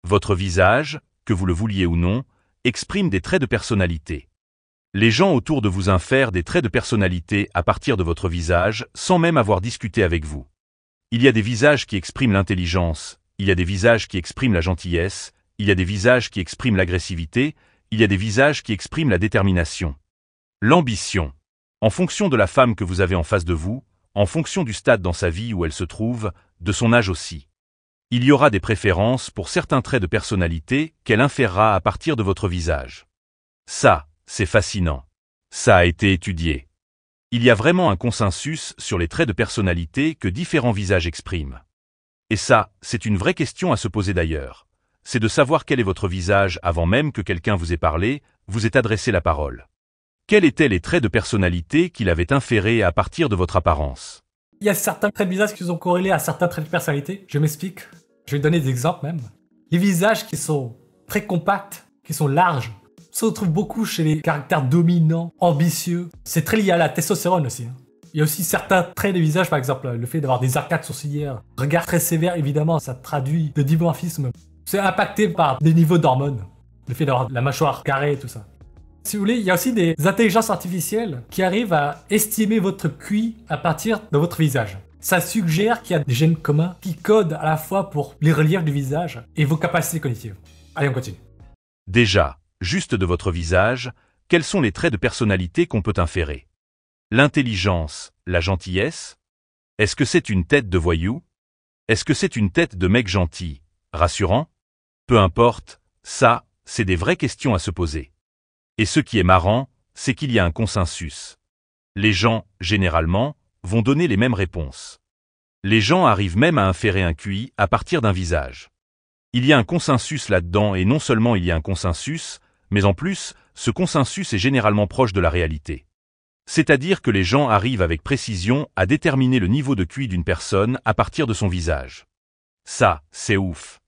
Votre visage, que vous le vouliez ou non, exprime des traits de personnalité. Les gens autour de vous infèrent des traits de personnalité à partir de votre visage sans même avoir discuté avec vous. Il y a des visages qui expriment l'intelligence, il y a des visages qui expriment la gentillesse, il y a des visages qui expriment l'agressivité, il y a des visages qui expriment la détermination. L'ambition. En fonction de la femme que vous avez en face de vous, en fonction du stade dans sa vie où elle se trouve, de son âge aussi. Il y aura des préférences pour certains traits de personnalité qu'elle inférera à partir de votre visage. Ça, c'est fascinant. Ça a été étudié. Il y a vraiment un consensus sur les traits de personnalité que différents visages expriment. Et ça, c'est une vraie question à se poser d'ailleurs. C'est de savoir quel est votre visage avant même que quelqu'un vous ait parlé, vous ait adressé la parole. Quels étaient les traits de personnalité qu'il avait inférés à partir de votre apparence? Il y a certains traits de visage qui sont corrélés à certains traits de personnalité. Je m'explique. Je vais donner des exemples même. Les visages qui sont très compacts, qui sont larges, se retrouvent beaucoup chez les caractères dominants, ambitieux. C'est très lié à la testostérone aussi. Il y a aussi certains traits de visage, par exemple, le fait d'avoir des arcades sourcilières, regard très sévère, évidemment, ça traduit le dimorphisme. C'est impacté par des niveaux d'hormones. Le fait d'avoir la mâchoire carrée et tout ça. Si vous voulez, il y a aussi des intelligences artificielles qui arrivent à estimer votre QI à partir de votre visage. Ça suggère qu'il y a des gènes communs qui codent à la fois pour les reliefs du visage et vos capacités cognitives. Allez, on continue. Déjà, juste de votre visage, quels sont les traits de personnalité qu'on peut inférer? L'intelligence, la gentillesse? Est-ce que c'est une tête de voyou? Est-ce que c'est une tête de mec gentil, rassurant? Peu importe, ça, c'est des vraies questions à se poser. Et ce qui est marrant, c'est qu'il y a un consensus. Les gens, généralement, vont donner les mêmes réponses. Les gens arrivent même à inférer un QI à partir d'un visage. Il y a un consensus là-dedans et non seulement il y a un consensus, mais en plus, ce consensus est généralement proche de la réalité. C'est-à-dire que les gens arrivent avec précision à déterminer le niveau de QI d'une personne à partir de son visage. Ça, c'est ouf.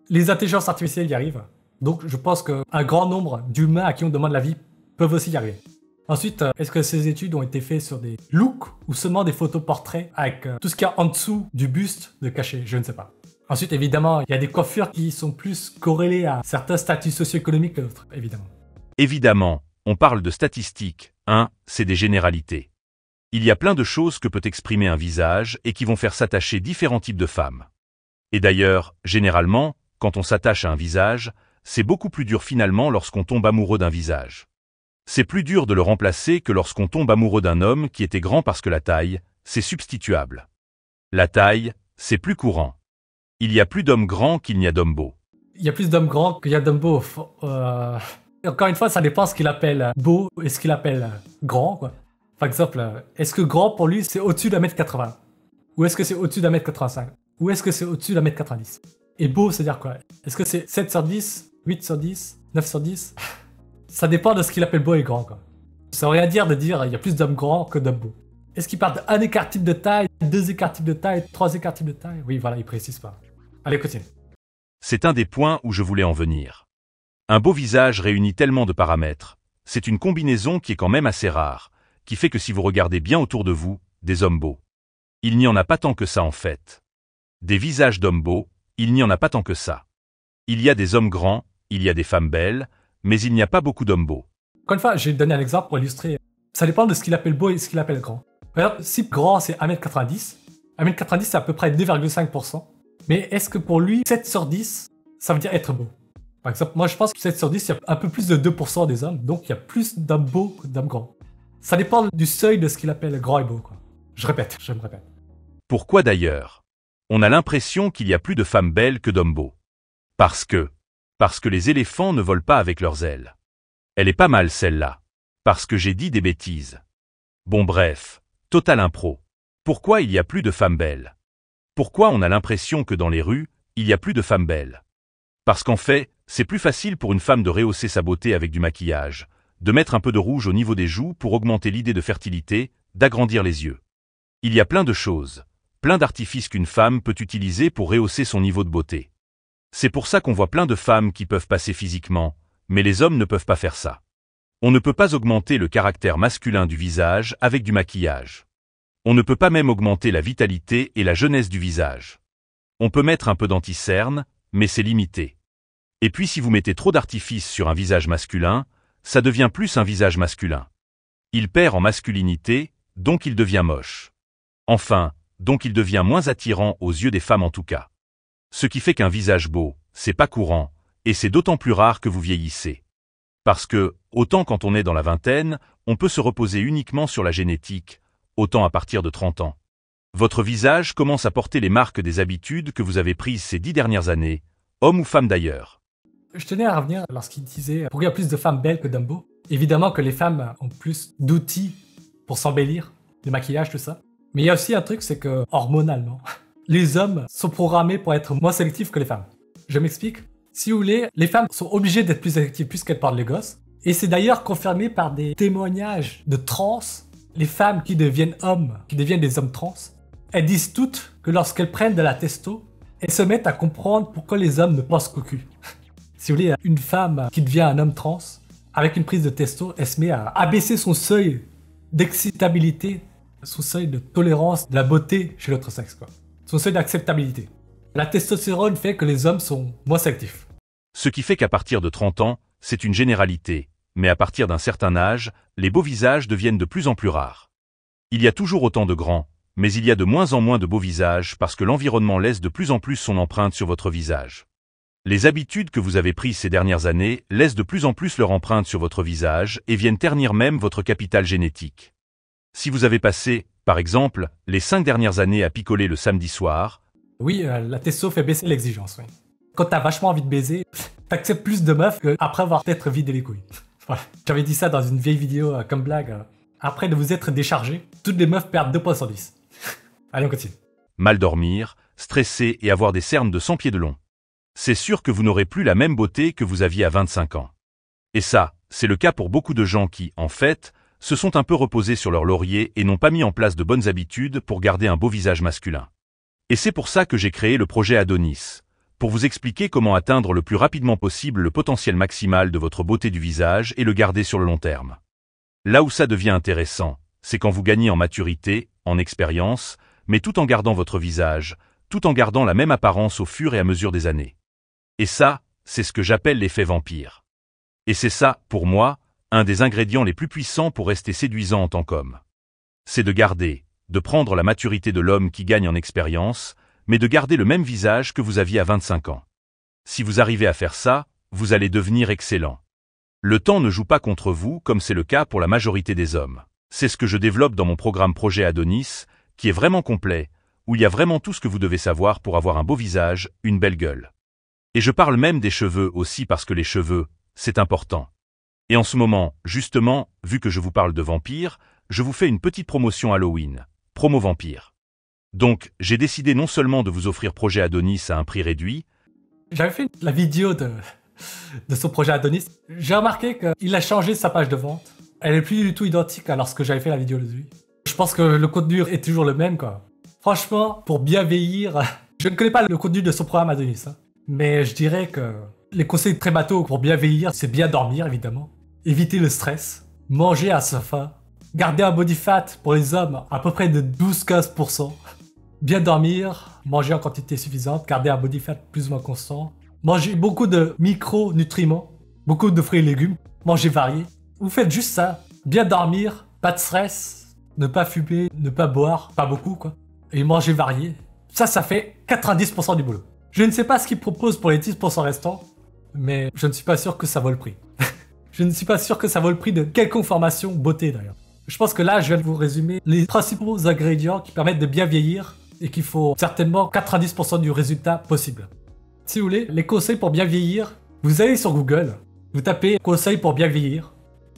Les intelligences artificielles y arrivent. Donc je pense qu'un grand nombre d'humains à qui on demande l'avis peuvent aussi y arriver. Ensuite, est-ce que ces études ont été faites sur des looks ou seulement des photos portraits avec tout ce qu'il y a en dessous du buste de caché? Je ne sais pas. Ensuite, évidemment, il y a des coiffures qui sont plus corrélées à certains statuts socio-économiques que d'autres, évidemment. Évidemment, on parle de statistiques, c'est des généralités. Il y a plein de choses que peut exprimer un visage et qui vont faire s'attacher différents types de femmes. Et d'ailleurs, généralement, quand on s'attache à un visage, c'est beaucoup plus dur finalement lorsqu'on tombe amoureux d'un visage. C'est plus dur de le remplacer que lorsqu'on tombe amoureux d'un homme qui était grand parce que la taille, c'est substituable. La taille, c'est plus courant. Il y a plus d'hommes grands qu'il n'y a d'hommes beaux. Il y a plus d'hommes grands qu'il y a d'hommes beaux. Encore une fois, ça dépend ce qu'il appelle beau et ce qu'il appelle grand, quoi. Par exemple, est-ce que grand pour lui c'est au-dessus d'1m80? Ou est-ce que c'est au-dessus d'1m85? Ou est-ce que c'est au-dessus d'1m90? Et beau, c'est-à-dire quoi? Est-ce que c'est 7 sur 10, 8 sur 10, 9 sur 10? Ça dépend de ce qu'il appelle beau et grand, quoi. Ça veut rien dire de dire il y a plus d'hommes grands que d'hommes beaux. Est-ce qu'il parle d'un écart type de taille, deux écarts type de taille, trois écarts type de taille? Oui, voilà, il précise pas. Allez, continue. C'est un des points où je voulais en venir. Un beau visage réunit tellement de paramètres. C'est une combinaison qui est quand même assez rare, qui fait que si vous regardez bien autour de vous, des hommes beaux. Il n'y en a pas tant que ça en fait. Des visages d'hommes beaux, il n'y en a pas tant que ça. Il y a des hommes grands, il y a des femmes belles, mais il n'y a pas beaucoup d'hommes beaux. Encore une fois, je vais te donner un exemple pour illustrer. Ça dépend de ce qu'il appelle beau et ce qu'il appelle grand. Par exemple, si grand c'est 1m90, 1m90 c'est à peu près 2,5%. Mais est-ce que pour lui, 7 sur 10, ça veut dire être beau? Par exemple, moi je pense que 7 sur 10, il y a un peu plus de 2% des hommes, donc il y a plus d'hommes beaux que d'hommes grands. Ça dépend du seuil de ce qu'il appelle grand et beau, quoi. Je me répète. Pourquoi d'ailleurs? On a l'impression qu'il y a plus de femmes belles que d'hommes beaux. Parce que les éléphants ne volent pas avec leurs ailes. Elle est pas mal celle-là. Parce que j'ai dit des bêtises. Bon bref, total impro. Pourquoi il y a plus de femmes belles? Pourquoi on a l'impression que dans les rues, il y a plus de femmes belles? Parce qu'en fait, c'est plus facile pour une femme de rehausser sa beauté avec du maquillage, de mettre un peu de rouge au niveau des joues pour augmenter l'idée de fertilité, d'agrandir les yeux. Il y a plein de choses, plein d'artifices qu'une femme peut utiliser pour rehausser son niveau de beauté. C'est pour ça qu'on voit plein de femmes qui peuvent passer physiquement, mais les hommes ne peuvent pas faire ça. On ne peut pas augmenter le caractère masculin du visage avec du maquillage. On ne peut pas même augmenter la vitalité et la jeunesse du visage. On peut mettre un peu d'anti-cerne, mais c'est limité. Et puis si vous mettez trop d'artifices sur un visage masculin, ça devient plus un visage masculin. Il perd en masculinité, donc il devient moche. Enfin, donc il devient moins attirant aux yeux des femmes en tout cas. Ce qui fait qu'un visage beau, c'est pas courant, et c'est d'autant plus rare que vous vieillissez. Parce que, autant quand on est dans la vingtaine, on peut se reposer uniquement sur la génétique, autant à partir de 30 ans. Votre visage commence à porter les marques des habitudes que vous avez prises ces 10 dernières années, homme ou femme d'ailleurs. Je tenais à revenir lorsqu'il disait pourquoi il y a plus de femmes belles que d'hommes beaux. Évidemment que les femmes ont plus d'outils pour s'embellir, le maquillage, tout ça. Mais il y a aussi un truc, c'est que, hormonalement, les hommes sont programmés pour être moins sélectifs que les femmes. Je m'explique. Si vous voulez, les femmes sont obligées d'être plus sélectives puisqu'elles portent les gosses. Et c'est d'ailleurs confirmé par des témoignages de trans. Les femmes qui deviennent hommes, qui deviennent des hommes trans, elles disent toutes que lorsqu'elles prennent de la testo, elles se mettent à comprendre pourquoi les hommes ne pensent qu'au cul. Si vous voulez, une femme qui devient un homme trans, avec une prise de testo, elle se met à abaisser son seuil d'excitabilité, son seuil de tolérance de la beauté chez l'autre sexe, quoi. Son seuil d'acceptabilité. La testostérone fait que les hommes sont moins sélectifs. Ce qui fait qu'à partir de 30 ans, c'est une généralité, mais à partir d'un certain âge, les beaux visages deviennent de plus en plus rares. Il y a toujours autant de grands, mais il y a de moins en moins de beaux visages parce que l'environnement laisse de plus en plus son empreinte sur votre visage. Les habitudes que vous avez prises ces dernières années laissent de plus en plus leur empreinte sur votre visage et viennent ternir même votre capital génétique. Si vous avez passé, par exemple, les 5 dernières années à picoler le samedi soir, Oui, la testo fait baisser l'exigence, oui. Quand t'as vachement envie de baiser, t'acceptes plus de meufs qu'après avoir peut-être vidé les couilles. Voilà. J'avais dit ça dans une vieille vidéo comme blague. Après de vous être déchargé, toutes les meufs perdent 2 points sur 10. Allez, on continue. Mal dormir, stresser et avoir des cernes de 100 pieds de long. C'est sûr que vous n'aurez plus la même beauté que vous aviez à 25 ans. Et ça, c'est le cas pour beaucoup de gens qui, en fait, se sont un peu reposés sur leur laurier et n'ont pas mis en place de bonnes habitudes pour garder un beau visage masculin. Et c'est pour ça que j'ai créé le projet Adonis, pour vous expliquer comment atteindre le plus rapidement possible le potentiel maximal de votre beauté du visage et le garder sur le long terme. Là où ça devient intéressant, c'est quand vous gagnez en maturité, en expérience, mais tout en gardant votre visage, tout en gardant la même apparence au fur et à mesure des années. Et ça, c'est ce que j'appelle l'effet vampire. Et c'est ça, pour moi, un des ingrédients les plus puissants pour rester séduisant en tant qu'homme. C'est de prendre la maturité de l'homme qui gagne en expérience, mais de garder le même visage que vous aviez à 25 ans. Si vous arrivez à faire ça, vous allez devenir excellent. Le temps ne joue pas contre vous, comme c'est le cas pour la majorité des hommes. C'est ce que je développe dans mon programme Projet Adonis, qui est vraiment complet, où il y a vraiment tout ce que vous devez savoir pour avoir un beau visage, une belle gueule. Et je parle même des cheveux aussi parce que les cheveux, c'est important. Et en ce moment, justement, vu que je vous parle de vampires, je vous fais une petite promotion Halloween, promo vampire. Donc, j'ai décidé non seulement de vous offrir Projet Adonis à un prix réduit. J'avais fait la vidéo de son projet Adonis. J'ai remarqué qu'il a changé sa page de vente. Elle est plus du tout identique à lorsque j'avais fait la vidéo de lui. Je pense que le contenu est toujours le même, quoi. Franchement, pour bien vieillir, je ne connais pas le contenu de son programme Adonis, hein, mais je dirais que les conseils très bateaux pour bien vieillir, c'est bien dormir, évidemment. Éviter le stress. Manger à sa faim. Garder un body fat pour les hommes à peu près de 12-15%. Bien dormir, manger en quantité suffisante, garder un body fat plus ou moins constant. Manger beaucoup de micronutriments, beaucoup de fruits et légumes. Manger varié. Vous faites juste ça. Bien dormir, pas de stress, ne pas fumer, ne pas boire, pas beaucoup quoi. Et manger varié. Ça fait 90% du boulot. Je ne sais pas ce qu'ils proposent pour les 10% restants, mais je ne suis pas sûr que ça vaut le prix. Je ne suis pas sûr que ça vaut le prix de quelconque formation beauté d'ailleurs. Je pense que là, je viens de vous résumer les principaux ingrédients qui permettent de bien vieillir et qu'il faut certainement 90% du résultat possible. Si vous voulez, les conseils pour bien vieillir, vous allez sur Google, vous tapez conseils pour bien vieillir,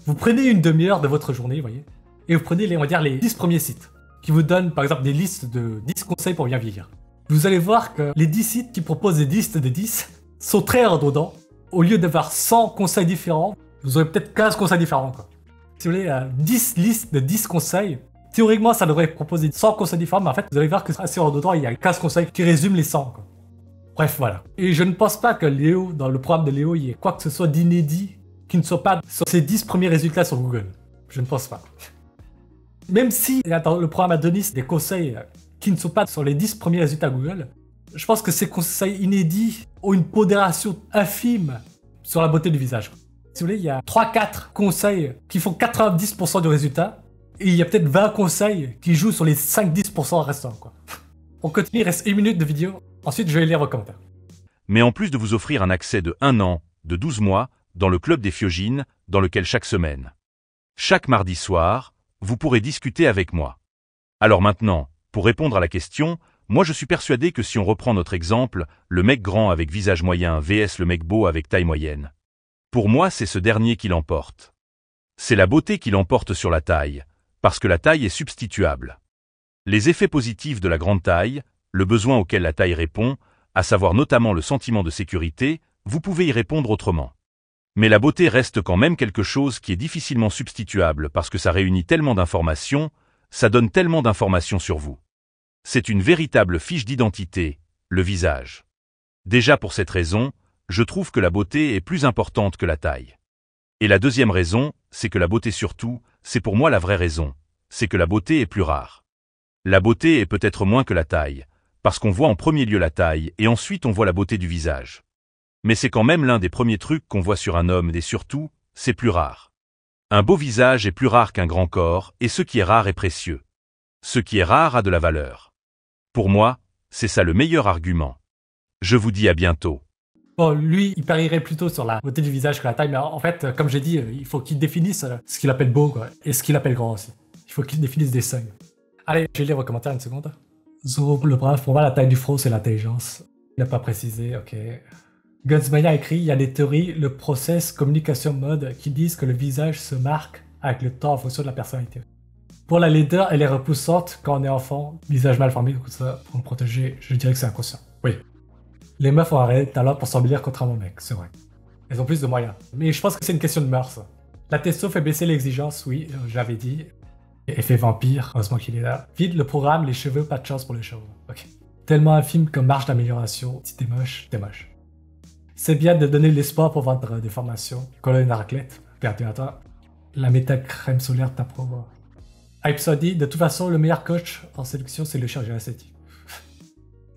vous prenez une demi-heure de votre journée, vous voyez, et vous prenez les 10 premiers sites qui vous donnent par exemple des listes de 10 conseils pour bien vieillir. Vous allez voir que les 10 sites qui proposent des listes de 10 sont très redondants. Au lieu d'avoir 100 conseils différents, vous aurez peut-être 15 conseils différents, quoi. Si vous voulez, 10 listes de 10 conseils, théoriquement ça devrait proposer 100 conseils différents, mais en fait vous allez voir que c'est assez redondant, il y a 15 conseils qui résument les 100, quoi. Bref, voilà. Et je ne pense pas que Léo, dans le programme de Léo, il y ait quoi que ce soit d'inédit qui ne soit pas sur ses 10 premiers résultats sur Google. Je ne pense pas. Même si il y a dans le programme Adonis des conseils qui ne sont pas sur les 10 premiers résultats Google, je pense que ces conseils inédits ont une pondération infime sur la beauté du visage. Si vous voulez, il y a 3-4 conseils qui font 90% du résultat, et il y a peut-être 20 conseils qui jouent sur les 5-10% restants, quoi. On continue, il reste 1 minute de vidéo, ensuite je vais lire vos commentaires. Mais en plus de vous offrir un accès de 1 an, de 12 mois, dans le club des Fiogines, dans lequel chaque semaine, chaque mardi soir, vous pourrez discuter avec moi. Alors maintenant, pour répondre à la question, moi je suis persuadé que si on reprend notre exemple, le mec grand avec visage moyen vs le mec beau avec taille moyenne, pour moi c'est ce dernier qui l'emporte. C'est la beauté qui l'emporte sur la taille, parce que la taille est substituable. Les effets positifs de la grande taille, le besoin auquel la taille répond, à savoir notamment le sentiment de sécurité, vous pouvez y répondre autrement. Mais la beauté reste quand même quelque chose qui est difficilement substituable parce que ça réunit tellement d'informations, ça donne tellement d'informations sur vous. C'est une véritable fiche d'identité, le visage. Déjà pour cette raison, je trouve que la beauté est plus importante que la taille. Et la deuxième raison, c'est que la beauté surtout, c'est pour moi la vraie raison, c'est que la beauté est plus rare. La beauté est peut-être moins que la taille, parce qu'on voit en premier lieu la taille et ensuite on voit la beauté du visage. Mais c'est quand même l'un des premiers trucs qu'on voit sur un homme et surtout, c'est plus rare. Un beau visage est plus rare qu'un grand corps et ce qui est rare est précieux. Ce qui est rare a de la valeur. Pour moi, c'est ça le meilleur argument. Je vous dis à bientôt. Bon, lui, il parierait plutôt sur la beauté du visage que la taille, mais en fait, comme j'ai dit, il faut qu'il définisse ce qu'il appelle beau, quoi, et ce qu'il appelle grand aussi. Il faut qu'il définisse des seuils. Allez, je vais lire vos commentaires une seconde. Zoro, le brave, pour moi, la taille du front, c'est l'intelligence. Il n'a pas précisé, ok. Gunsmaya a écrit, il y a des théories, le process communication mode, qui disent que le visage se marque avec le temps en fonction de la personnalité. Pour la leader, elle est repoussante quand on est enfant, visage mal formé, tout ça, pour me protéger, je dirais que c'est inconscient. Oui. Les meufs ont un réel talent pour s'embellir contrairement aux mecs, c'est vrai. Elles ont plus de moyens. Mais je pense que c'est une question de mœurs. La testo fait baisser l'exigence, oui, je l'avais dit. Effet vampire, heureusement qu'il est là. Vide le programme, les cheveux, pas de chance pour les cheveux. Ok. Tellement un film comme marge d'amélioration. Si t'es moche, t'es moche. C'est bien de donner l'espoir pour vendre des formations. Colonne à raclette, perdu à toi. La méta crème solaire t'approuve. Hype dit, de toute façon, le meilleur coach en séduction, c'est le chirurgien esthétique.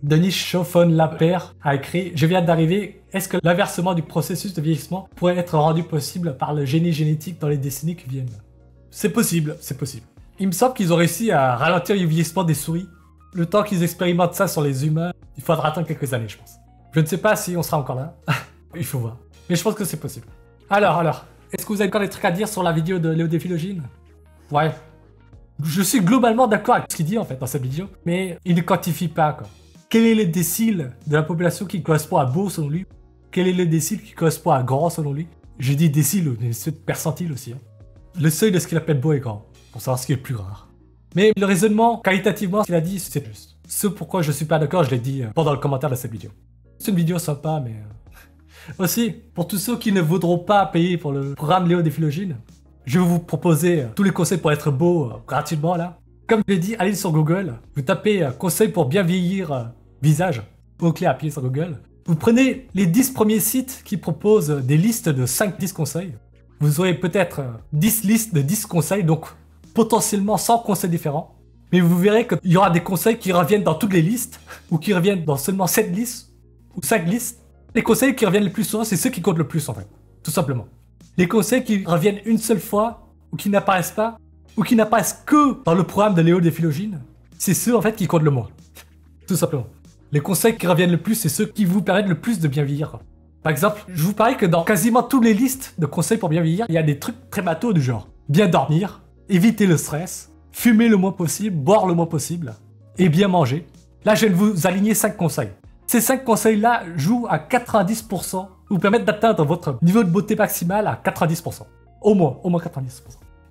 Denis Chauffon Lapère a écrit « Je viens d'arriver, est-ce que l'inversement du processus de vieillissement pourrait être rendu possible par le génie génétique dans les décennies qui viennent ?» C'est possible, c'est possible. Il me semble qu'ils ont réussi à ralentir le vieillissement des souris. Le temps qu'ils expérimentent ça sur les humains, il faudra attendre quelques années, je pense. Je ne sais pas si on sera encore là. Il faut voir. Mais je pense que c'est possible. Alors, est-ce que vous avez encore des trucs à dire sur la vidéo de Léo Déphilogine? Ouais. Je suis globalement d'accord avec ce qu'il dit en fait dans cette vidéo, mais il ne quantifie pas quoi. Quel est le décile de la population qui correspond à beau selon lui? Quel est le décile qui correspond à grand selon lui? Je dis décile, mais c'est percentile aussi. Hein. Le seuil de ce qu'il appelle beau et grand, pour savoir ce qui est le plus rare. Mais le raisonnement, qualitativement, ce qu'il a dit, c'est juste. Ce pourquoi je suis pas d'accord, je l'ai dit pendant le commentaire de cette vidéo. C'est une vidéo sympa, mais... Aussi, pour tous ceux qui ne voudront pas payer pour le programme Léo Déphilogine, je vais vous proposer tous les conseils pour être beau gratuitement là. Comme je l'ai dit, allez sur Google, vous tapez conseils pour bien vieillir visage, mot-clé à pied sur Google. Vous prenez les 10 premiers sites qui proposent des listes de 5-10 conseils. Vous aurez peut-être 10 listes de 10 conseils, donc potentiellement 100 conseils différents. Mais vous verrez qu'il y aura des conseils qui reviennent dans toutes les listes, ou qui reviennent dans seulement 7 listes, ou 5 listes. Les conseils qui reviennent le plus souvent, c'est ceux qui comptent le plus en fait, tout simplement. Les conseils qui reviennent une seule fois, ou qui n'apparaissent pas, ou qui n'apparaissent que dans le programme de Léo Déphilogine, c'est ceux en fait qui comptent le moins. Tout simplement. Les conseils qui reviennent le plus, c'est ceux qui vous permettent le plus de bien vieillir. Par exemple, je vous parie que dans quasiment toutes les listes de conseils pour bien vieillir, il y a des trucs très bateaux du genre bien dormir, éviter le stress, fumer le moins possible, boire le moins possible, et bien manger. Là, je viens de vous aligner 5 conseils. Ces 5 conseils-là jouent à 90%, vous permettent d'atteindre votre niveau de beauté maximal à 90%. Au moins 90%.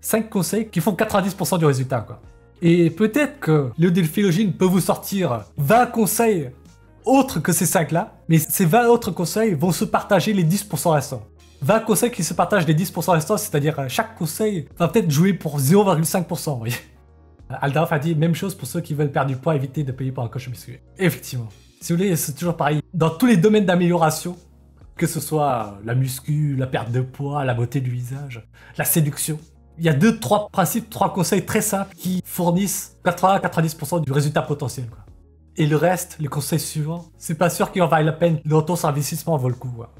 5 conseils qui font 90% du résultat, quoi. Et peut-être que Léo Déphilogine peut vous sortir 20 conseils autres que ces 5-là, mais ces 20 autres conseils vont se partager les 10% restants. 20 conseils qui se partagent les 10% restants, c'est-à-dire chaque conseil va peut-être jouer pour 0,5%, vous voyez. Aldarov a dit même chose pour ceux qui veulent perdre du poids, éviter de payer pour un coach musculaire. Effectivement. Si vous voulez, c'est toujours pareil. Dans tous les domaines d'amélioration, que ce soit la muscu, la perte de poids, la beauté du visage, la séduction, il y a 2-3 principes, 3 conseils très simples qui fournissent 80-90% du résultat potentiel, quoi. Et le reste, les conseils suivants, c'est pas sûr qu'il en vaille la peine. Le retour sur investissement vaut le coup, quoi.